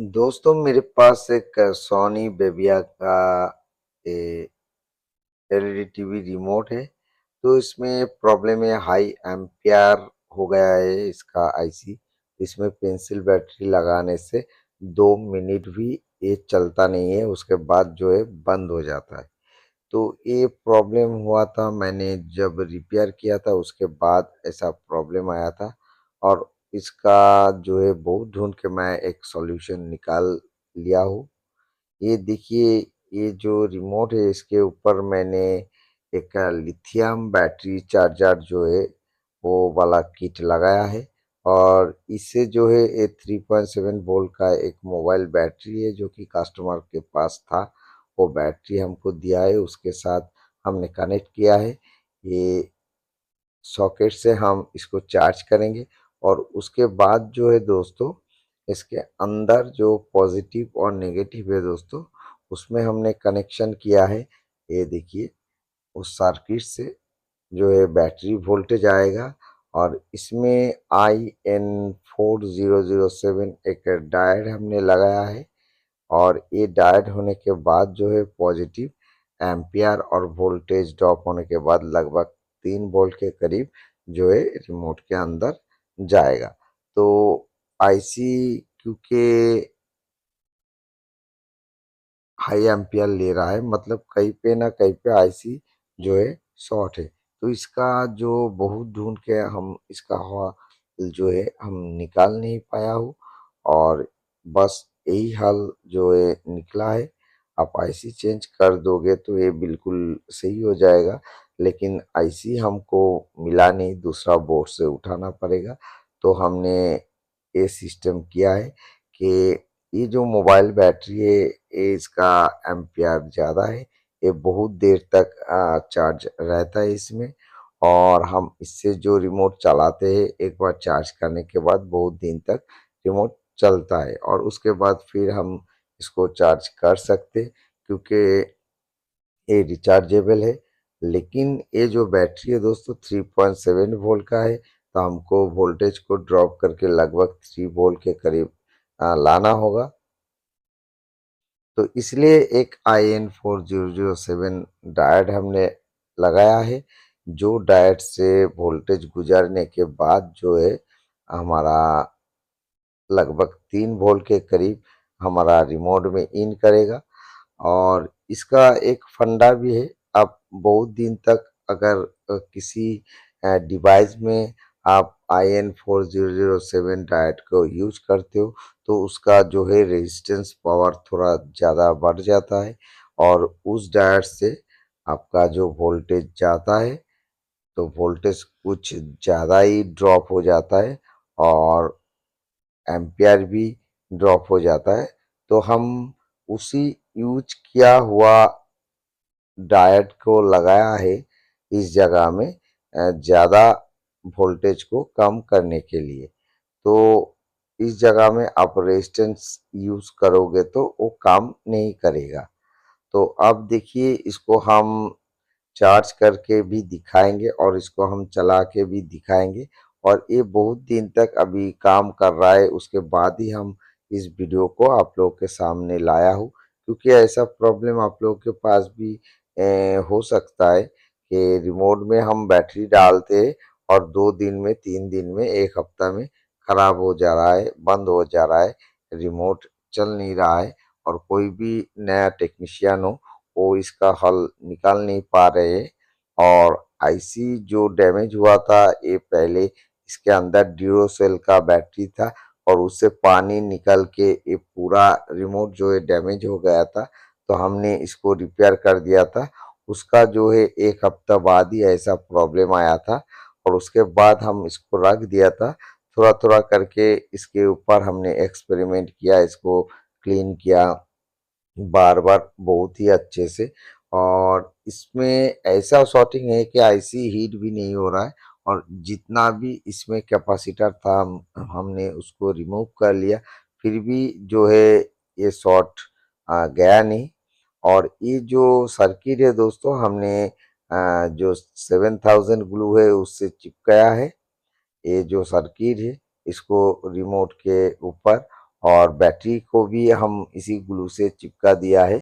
दोस्तों मेरे पास एक सोनी बेबिया का एलईडी टीवी रिमोट है। तो इसमें प्रॉब्लम है, हाई एम्पियर हो गया है इसका आईसी। इसमें पेंसिल बैटरी लगाने से 2 मिनट भी ये चलता नहीं है, उसके बाद जो है बंद हो जाता है। तो ये प्रॉब्लम हुआ था, मैंने जब रिपेयर किया था उसके बाद ऐसा प्रॉब्लम आया था। और इसका जो है बहुत ढूंढ के मैं एक सॉल्यूशन निकाल लिया हूँ। ये देखिए, ये जो रिमोट है इसके ऊपर मैंने एक लिथियम बैटरी चार्जर जो है वो वाला किट लगाया है। और इससे जो है ये 3.7 वोल्ट का एक मोबाइल बैटरी है जो कि कस्टमर के पास था। वो बैटरी हमको दिया है, उसके साथ हमने कनेक्ट किया है। ये सॉकेट से हम इसको चार्ज करेंगे। और उसके बाद जो है दोस्तों, इसके अंदर जो पॉजिटिव और नेगेटिव है दोस्तों, उसमें हमने कनेक्शन किया है। ये देखिए, उस सर्किट से जो है बैटरी वोल्टेज आएगा। और इसमें IN4007 एक डायोड हमने लगाया है। और ये डायोड होने के बाद जो है पॉजिटिव एम्पियर और वोल्टेज ड्रॉप होने के बाद लगभग 3 वोल्ट के करीब जो है रिमोट के अंदर जाएगा। तो आईसी क्योंकि हाई एम्पियर ले रहा है, मतलब कहीं पे ना कहीं पे आईसी जो है शॉर्ट है। तो इसका जो बहुत ढूंढ के हम इसका हवा जो है हम निकाल नहीं पाया हूँ। और बस यही हल जो है निकला है। आप आईसी चेंज कर दोगे तो ये बिल्कुल सही हो जाएगा। लेकिन आईसी हमको मिला नहीं, दूसरा बोर्ड से उठाना पड़ेगा। तो हमने ये सिस्टम किया है कि ये जो मोबाइल बैटरी है ये इसका एम्पियर ज़्यादा है। ये बहुत देर तक चार्ज रहता है इसमें। और हम इससे जो रिमोट चलाते हैं, एक बार चार्ज करने के बाद बहुत दिन तक रिमोट चलता है। और उसके बाद फिर हम इसको चार्ज कर सकते, क्योंकि ये रिचार्जेबल है। लेकिन ये जो बैटरी है दोस्तों 3.7 वोल्ट का है, तो हमको वोल्टेज को ड्रॉप करके लगभग 3 वोल्ट के करीब लाना होगा। तो इसलिए एक IN4007 डायोड हमने लगाया है। जो डायोड से वोल्टेज गुजरने के बाद जो है हमारा लगभग 3 वोल्ट के करीब हमारा रिमोट में इन करेगा। और इसका एक फंडा भी है। आप बहुत दिन तक अगर किसी डिवाइस में आप IN4007 डायोड को यूज करते हो, तो उसका जो है रेजिस्टेंस पावर थोड़ा ज़्यादा बढ़ जाता है। और उस डायोड से आपका जो वोल्टेज जाता है, तो वोल्टेज कुछ ज़्यादा ही ड्रॉप हो जाता है। और एम्पियर भी ड्रॉप हो जाता है। तो हम उसी यूज किया हुआ डायोड को लगाया है इस जगह में, ज़्यादा वोल्टेज को कम करने के लिए। तो इस जगह में आप रेजिस्टेंस यूज करोगे तो वो काम नहीं करेगा। तो अब देखिए, इसको हम चार्ज करके भी दिखाएंगे और इसको हम चला के भी दिखाएंगे। और ये बहुत दिन तक अभी काम कर रहा है, उसके बाद ही हम इस वीडियो को आप लोगों के सामने लाया हूँ। क्योंकि ऐसा प्रॉब्लम आप लोगों के पास भी हो सकता है कि रिमोट में हम बैटरी डालते हैं और 2 दिन में, 3 दिन में, एक हफ्ता में खराब हो जा रहा है, बंद हो जा रहा है, रिमोट चल नहीं रहा है। और कोई भी नया टेक्नीशियन हो, वो इसका हल निकाल नहीं पा रहे हैं। और आईसी जो डैमेज हुआ था, ये पहले इसके अंदर ड्यूरोसेल का बैटरी था और उससे पानी निकल के ये पूरा रिमोट जो है डैमेज हो गया था। तो हमने इसको रिपेयर कर दिया था। उसका जो है एक हफ्ता बाद ही ऐसा प्रॉब्लम आया था। और उसके बाद हम इसको रख दिया था। थोड़ा थोड़ा करके इसके ऊपर हमने एक्सपेरिमेंट किया, इसको क्लीन किया बार बार बहुत ही अच्छे से। और इसमें ऐसा शॉर्टिंग है कि आईसी हीट भी नहीं हो रहा है। और जितना भी इसमें कैपेसिटर था हमने उसको रिमूव कर लिया, फिर भी जो है ये शॉर्ट गया नहीं। और ये जो सर्किट है दोस्तों, हमने जो 7000 ग्लू है उससे चिपकाया है ये जो सर्किट है, इसको रिमोट के ऊपर। और बैटरी को भी हम इसी ग्लू से चिपका दिया है।